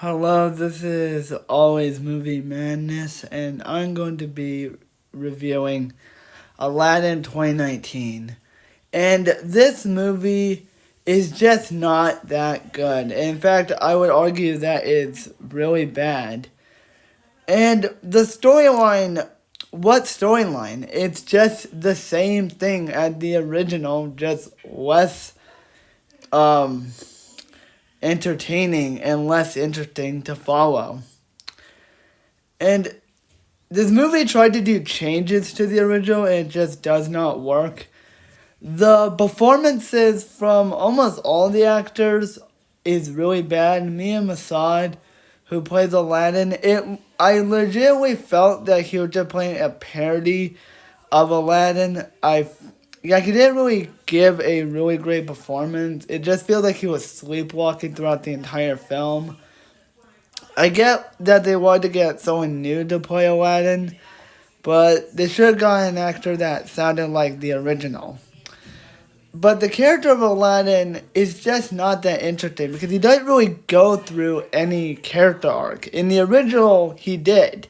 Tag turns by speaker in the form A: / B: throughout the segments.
A: Hello, this is Always Movie Madness, and I'm going to be reviewing Aladdin 2019. And this movie is just not that good. In fact, I would argue that it's really bad. And the storyline, what storyline? It's just the same thing as the original, just less um entertaining and less interesting to follow. And this movie tried to do changes to the original and it just does not work. The performances from almost all the actors is really bad. Mia Masad, who plays Aladdin, I legitimately felt that he was just playing a parody of Aladdin. He didn't really give a really great performance. It just feels like he was sleepwalking throughout the entire film. I get that they wanted to get someone new to play Aladdin, but they should have gotten an actor that sounded like the original. But the character of Aladdin is just not that interesting because he doesn't really go through any character arc. In the original, he did.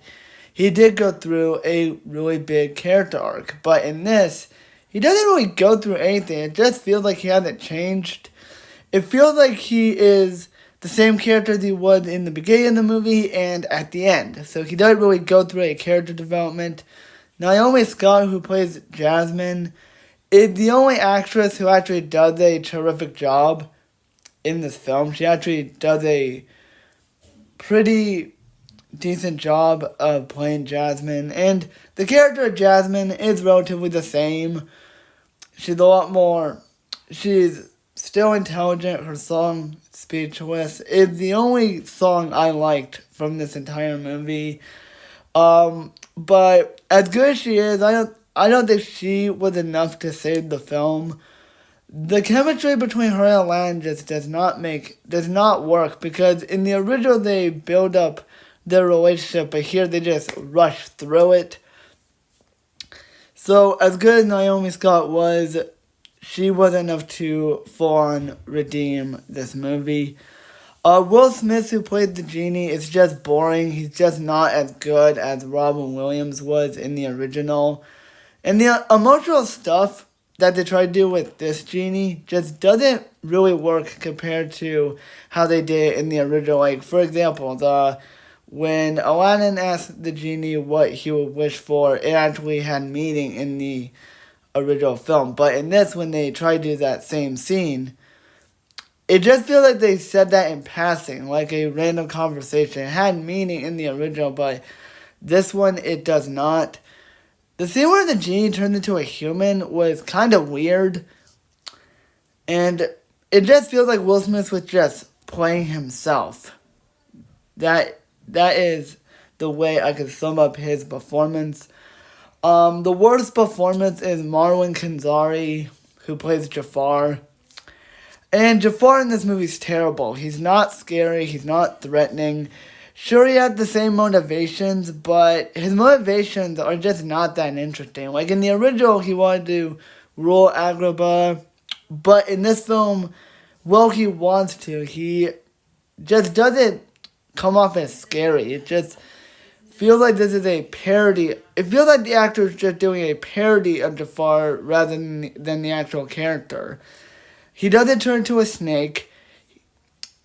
A: He did go through a really big character arc. But in this, he doesn't really go through anything. It just feels like he hasn't changed. It feels like he is the same character as he was in the beginning of the movie and at the end. So he doesn't really go through a character development. Naomi Scott, who plays Jasmine, is the only actress who actually does a terrific job in this film. She actually does a pretty decent job of playing Jasmine. And the character of Jasmine is relatively the same. She's a lot more... She's still intelligent. Her song, Speechless, is the only song I liked from this entire movie. But as good as she is, I don't think she was enough to save the film. The chemistry between her and Aladdin just does not work because in the original they build up their relationship, but here they just rush through it. So as good as Naomi Scott was, she wasn't enough to full on redeem this movie. Will Smith, who played the genie, is just boring. He's just not as good as Robin Williams was in the original. And the emotional stuff that they try to do with this genie just doesn't really work compared to how they did it in the original. Like, for example, when Aladdin asked the genie what he would wish for, it actually had meaning in the original film. But in this, when they try to do that same scene, it just feels like they said that in passing, like a random conversation. It had meaning in the original, but this one, it does not. The scene where the genie turned into a human was kind of weird. And it just feels like Will Smith was just playing himself. That is the way I could sum up his performance. The worst performance is Marwan Kenzari, who plays Jafar. And Jafar in this movie is terrible. He's not scary. He's not threatening. Sure, he had the same motivations, but his motivations are just not that interesting. Like, in the original, he wanted to rule Agrabah, but in this film, well, he wants to. He just doesn't come off as scary. It just feels like this is a parody. It feels like the actor is just doing a parody of Jafar rather than the actual character. He doesn't turn into a snake.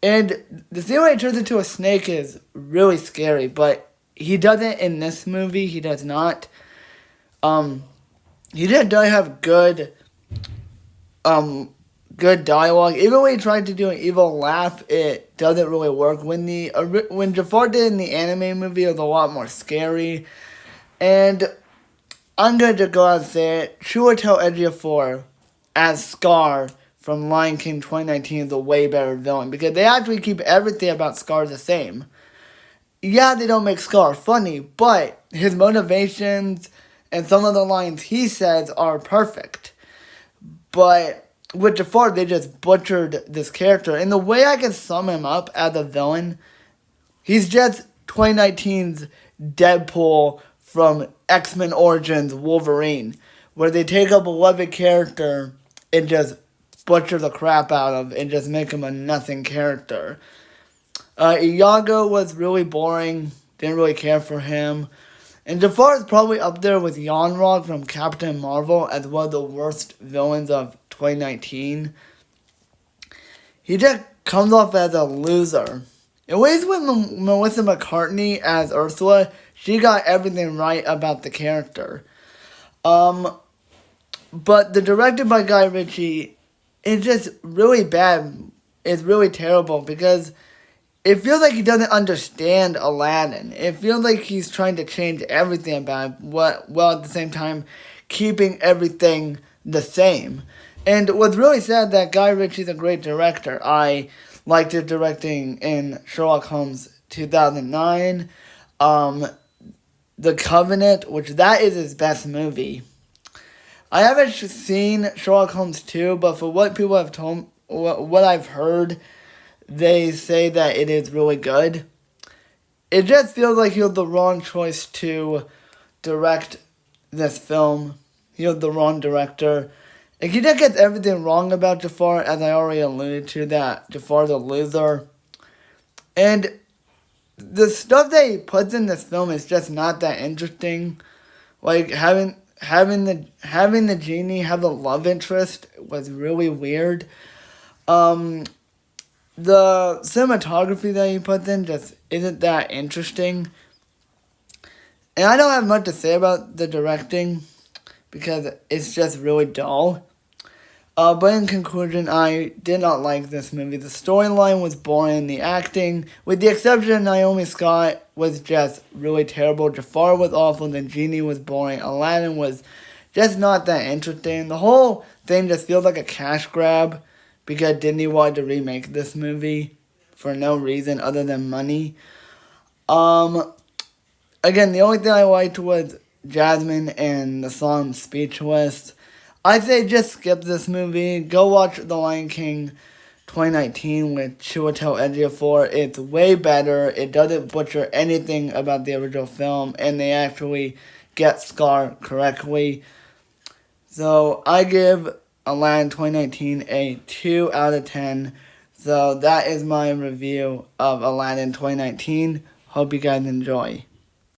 A: And the scene where he turns into a snake is really scary, but he doesn't in this movie. He does not. He doesn't have good dialogue. Even when he tried to do an evil laugh, it doesn't really work. When Jafar did in the anime movie, it was a lot more scary. And I'm going to go out and say it. Chiwetel Ejiofor as Scar from Lion King 2019 is a way better villain because they actually keep everything about Scar the same. Yeah, they don't make Scar funny, but his motivations and some of the lines he says are perfect. But with Jafar, they just butchered this character. And the way I can sum him up as a villain, he's just 2019's Deadpool from X-Men Origins Wolverine, where they take a beloved character and just butcher the crap out of and just make him a nothing character. Iago was really boring. Didn't really care for him. And Jafar is probably up there with Yanrog from Captain Marvel as one of the worst villains of 2019. He just comes off as a loser. At least with Melissa McCartney as Ursula, she got everything right about the character. But the directed by Guy Ritchie is just really bad. It's really terrible because it feels like he doesn't understand Aladdin. It feels like he's trying to change everything about it, while at the same time keeping everything the same. And what's really sad that Guy Ritchie's a great director. I liked his directing in Sherlock Holmes 2009, The Covenant, which that is his best movie. I haven't seen Sherlock Holmes 2, but for what people have told, what I've heard, they say that it is really good. It just feels like he was the wrong choice to direct this film. He was the wrong director. And he just gets everything wrong about Jafar, as I already alluded to, that Jafar's a loser. And the stuff that he puts in this film is just not that interesting. Like, having the genie have a love interest was really weird. The cinematography that he puts in just isn't that interesting. And I don't have much to say about the directing because it's just really dull. But in conclusion, I did not like this movie. The storyline was boring. The acting, with the exception of Naomi Scott, was just really terrible. Jafar was awful. The genie was boring. Aladdin was just not that interesting. The whole thing just feels like a cash grab because Disney wanted to remake this movie for no reason other than money. Again, the only thing I liked was Jasmine and the song Speechless. I'd say just skip this movie. Go watch The Lion King 2019 with Chiwetel Ejiofor. It's way better. It doesn't butcher anything about the original film, and they actually get Scar correctly. So I give Aladdin 2019 a 2 out of 10. So that is my review of Aladdin 2019. Hope you guys enjoy.